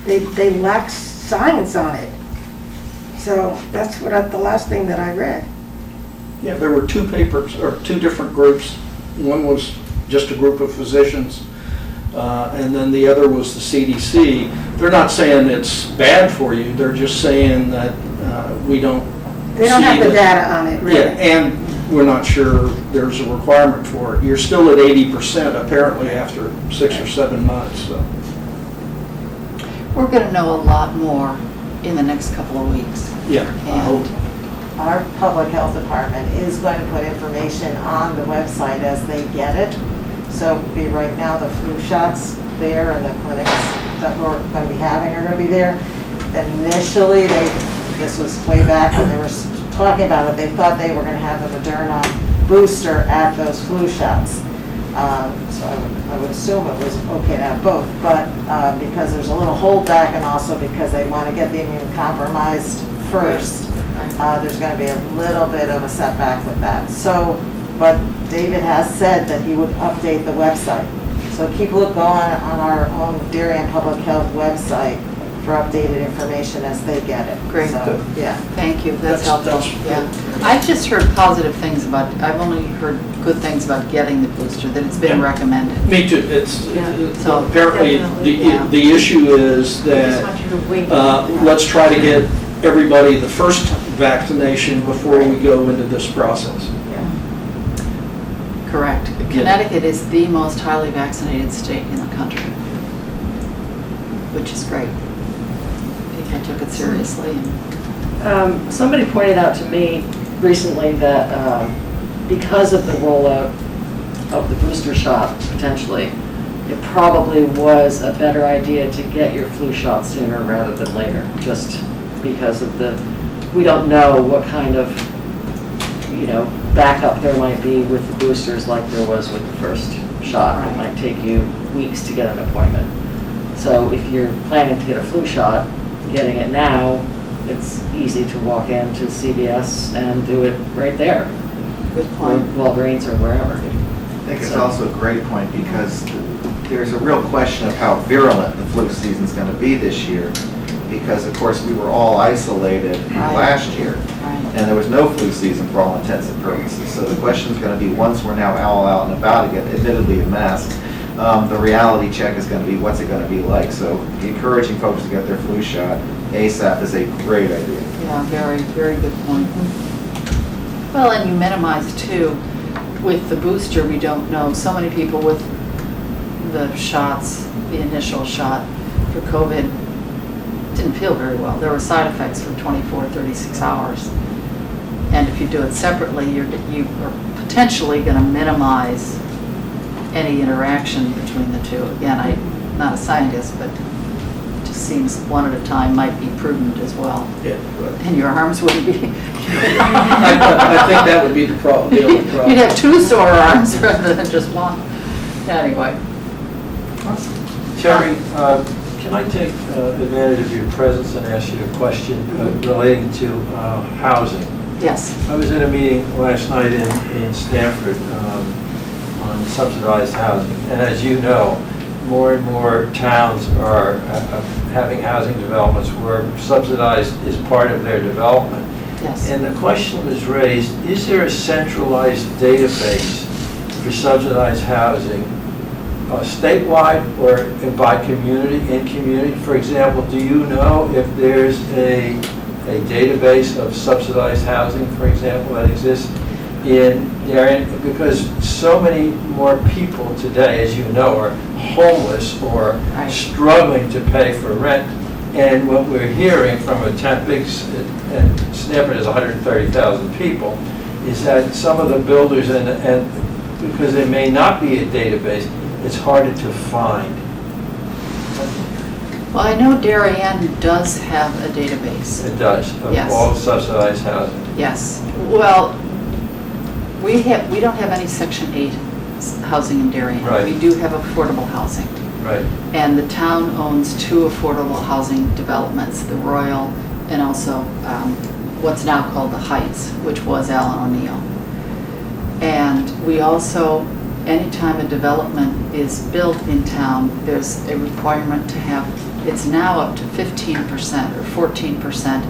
they lack science on it. So that's the last thing that I read. Yeah, there were two papers, or two different groups. One was just a group of physicians, and then the other was the CDC. They're not saying it's bad for you, they're just saying that we don't They don't see have the that- data on it, really. Yeah, and we're not sure there's a requirement for it. You're still at 80% apparently after 6 or 7 months, so. We're gonna know a lot more in the next couple of weeks. Yeah, I hope. Our public health department is going to put information on the website as they get it. So right now, the flu shots there and the clinics that we're going to be having are going to be there. Initially, this was way back when they were talking about it, they thought they were going to have the Moderna booster at those flu shots. So I would assume it was okay to have both, but because there's a little holdback and also because they want to get the immune compromised first, there's going to be a little bit of a setback with that. So, but David has said that he would update the website. So keep a look on our own Darien Public Health website for updated information as they get it. Great. So, yeah. Thank you, that's helpful. That's Yeah, I've just heard positive things I've only heard good things about getting the booster, that it's been recommended. Me too. So, Apparently, definitely, the issue is I just that want you to wait. let's try to get everybody the first vaccination before we go into this process. Correct. Connecticut is the most highly vaccinated state in the country, which is great. People took it seriously. Somebody pointed out to me recently that because of the rollout of the booster shot, potentially, it probably was a better idea to get your flu shot sooner rather than later, just because of we don't know what kind of, backup there might be with the boosters like there was with the first shot. It might take you weeks to get an appointment. So if you're planning to get a flu shot, getting it now, it's easy to walk into CVS and do it right there. Good Or point. Walgreens or wherever. I think it's also a great point because there's a real question of how virulent the flu season's going to be this year because, of course, we were all isolated Right. last year. Right. and there was no flu season for all intents and purposes. So the question is going to be, once we're now all out and about again, admittedly in masks, the reality check is going to be, what's it going to be like? So encouraging folks to get their flu shot ASAP is a great idea. Yeah, very, very good point. Well, and you minimize too, with the booster, we don't know, so many people with the shots, the initial shot for COVID, didn't feel very well. There were side effects for 24, 36 hours. And if you do it separately, you are potentially going to minimize any interaction between the two. Again, I'm not a scientist, but it just seems one at a time might be prudent as well. Yeah, right. And your arms wouldn't be. I think that would be the problem, the only problem. You'd have two sore arms rather than just one. Anyway. Terry, can I take advantage of your presence and ask you a question relating to housing? Yes. I was at a meeting last night in Stamford on subsidized housing, and as you know, more and more towns are having housing developments where subsidized is part of their development. Yes. And the question was raised, is there a centralized database for subsidized housing statewide or by community, in community? For example, do you know if there's a database of subsidized housing, for example, that exists in Darien? Because so many more people today, as you know, are homeless or struggling to pay for rent. And what we're hearing from a town, and Stamford is 130,000 people, is that some of the builders, and because there may not be a database, it's harder to find. Well, I know Darien does have a database. It does, of Yes. all subsidized housing. Yes. Well, we don't have any Section 8 housing in Darien. Right. We do have affordable housing. Right. And the town owns two affordable housing developments, the Royal and also what's now called the Heights, which was Allen O'Neill. And we also, anytime a development is built in town, there's a requirement to have, it's now up to 15% or 14%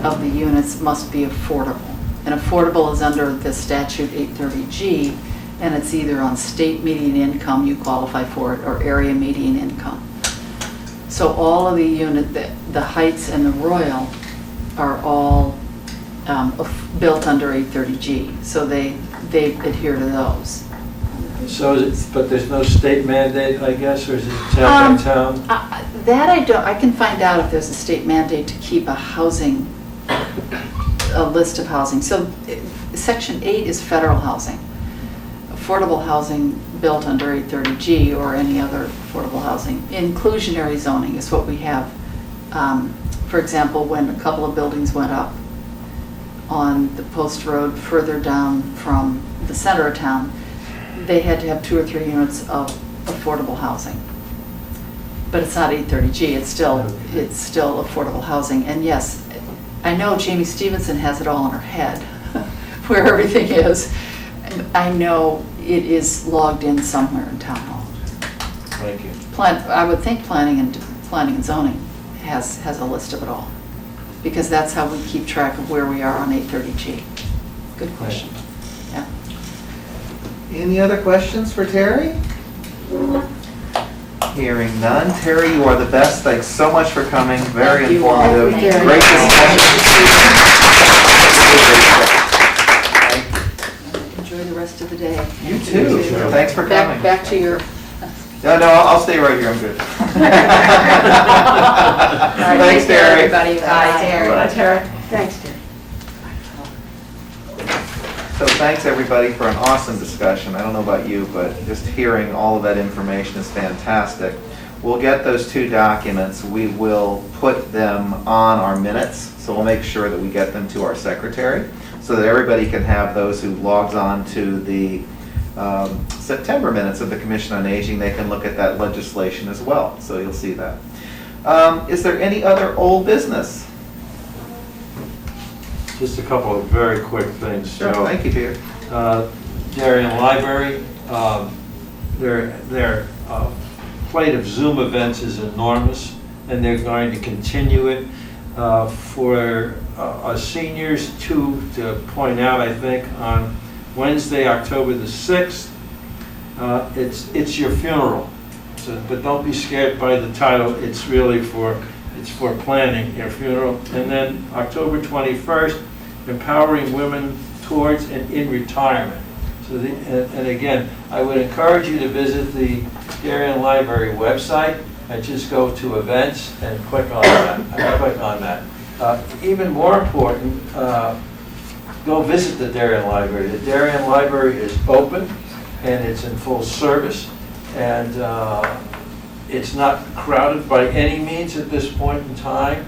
of the units must be affordable. And affordable is under the statute 830G, and it's either on state median income, you qualify for it, or area median income. So all of the the Heights and the Royal are all built under 830G, so they adhere to those. So is it, but there's no state mandate, I guess, or is it town by town? That I don't, I can find out if there's a state mandate to keep a list of housing. So Section 8 is federal housing. Affordable housing built under 830G or any other affordable housing. Inclusionary zoning is what we have. For example, when a couple of buildings went up on the Post Road further down from the center of town, they had to have 2 or 3 units of affordable housing. But it's not 830G, it's still affordable housing. And yes, I know Jamie Stevenson has it all in her head, where everything is. I know it is logged in somewhere in town hall. Thank you. I would think planning and zoning has a list of it all, because that's how we keep track of where we are on 830G. Good question. Yeah. Any other questions for Terry? Hearing none. Terry, you are the best. Thanks so much for coming. Very Thank you all. informative. Thank you. Great discussion. Enjoy the rest of the day. You too. Thanks for coming. Back to your. No, I'll stay right here. I'm good. Thanks, Terry. Everybody, bye, Terry. Bye, Terry. Thanks, Terry. So thanks, everybody, for an awesome discussion. I don't know about you, but just hearing all of that information is fantastic. We'll get those 2 documents. We will put them on our minutes, so we'll make sure that we get them to our secretary so that everybody can have those who logs on to the September minutes of the Commission on Aging. They can look at that legislation as well, so you'll see that. Is there any other old business? Just a couple of very quick things. Sure, So, thank you, Peter. Darien Library, their plate of Zoom events is enormous, and they're going to continue it for our seniors to point out, I think, on Wednesday, October the 6th. It's your funeral, but don't be scared by the title. It's really for planning your funeral. And then October 21st, empowering women towards and in retirement. So and again, I would encourage you to visit the Darien Library website and just go to events and click on that. Even more important, go visit the Darien Library. The Darien Library is open and it's in full service, and it's not crowded by any means at this point in time,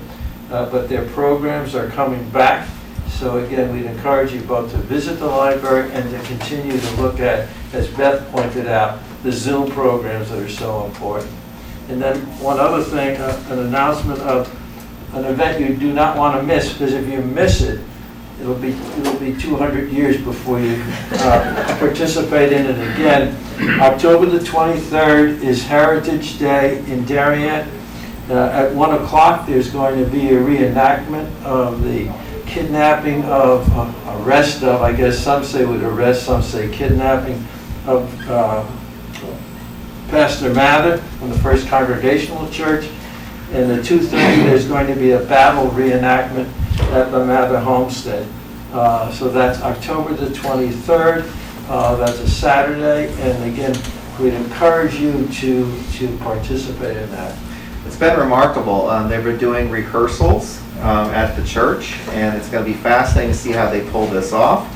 but their programs are coming back. So again, we'd encourage you both to visit the library and to continue to look at, as Beth pointed out, the Zoom programs that are so important. And then one other thing, an announcement of an event you do not want to miss, because if you miss it, it'll be 200 years before you participate in it again. October the 23rd is Heritage Day in Darien. At 1 o'clock, there's going to be a reenactment of the kidnapping of, arrest of, I guess some say with arrest, some say kidnapping of Pastor Mather from the First Congregational Church. And at 2:30, there's going to be a battle reenactment at the Mather Homestead. So that's October the 23rd. That's a Saturday. And again, we'd encourage you to participate in that. It's been remarkable. They've been doing rehearsals at the church, and it's going to be fascinating to see how they pull this off.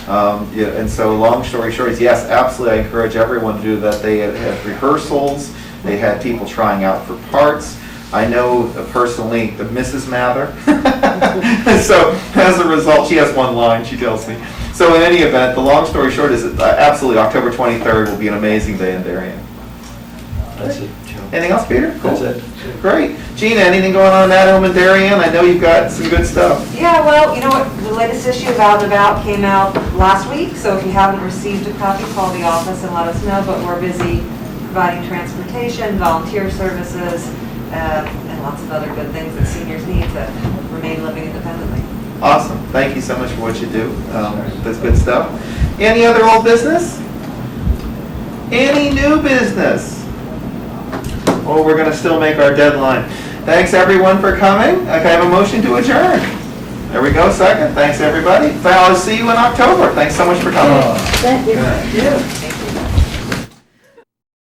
And so long story short is, yes, absolutely, I encourage everyone to do that. They had rehearsals. They had people trying out for parts. I know personally the Mrs. Mather. So as a result, she has one line, she tells me. So in any event, the long story short is absolutely October 23rd will be an amazing day in Darien. That's it, Joe. Anything else, Peter? Cool. That's it. Great. Gina, anything going on at home in Darien? I know you've got some good stuff. Yeah, well, you know what, the latest issue of Out and About came out last week, so if you haven't received a copy, call the office and let us know, but we're busy providing transportation, volunteer services, and lots of other good things that seniors need to remain living independently. Awesome. Thank you so much for what you do. That's good stuff. Any other old business? Any new business? Well, we're going to still make our deadline. Thanks, everyone, for coming. Okay, I have a motion to adjourn. There we go, second. Thanks, everybody. I'll see you in October. Thanks so much for coming. Thank you. Good.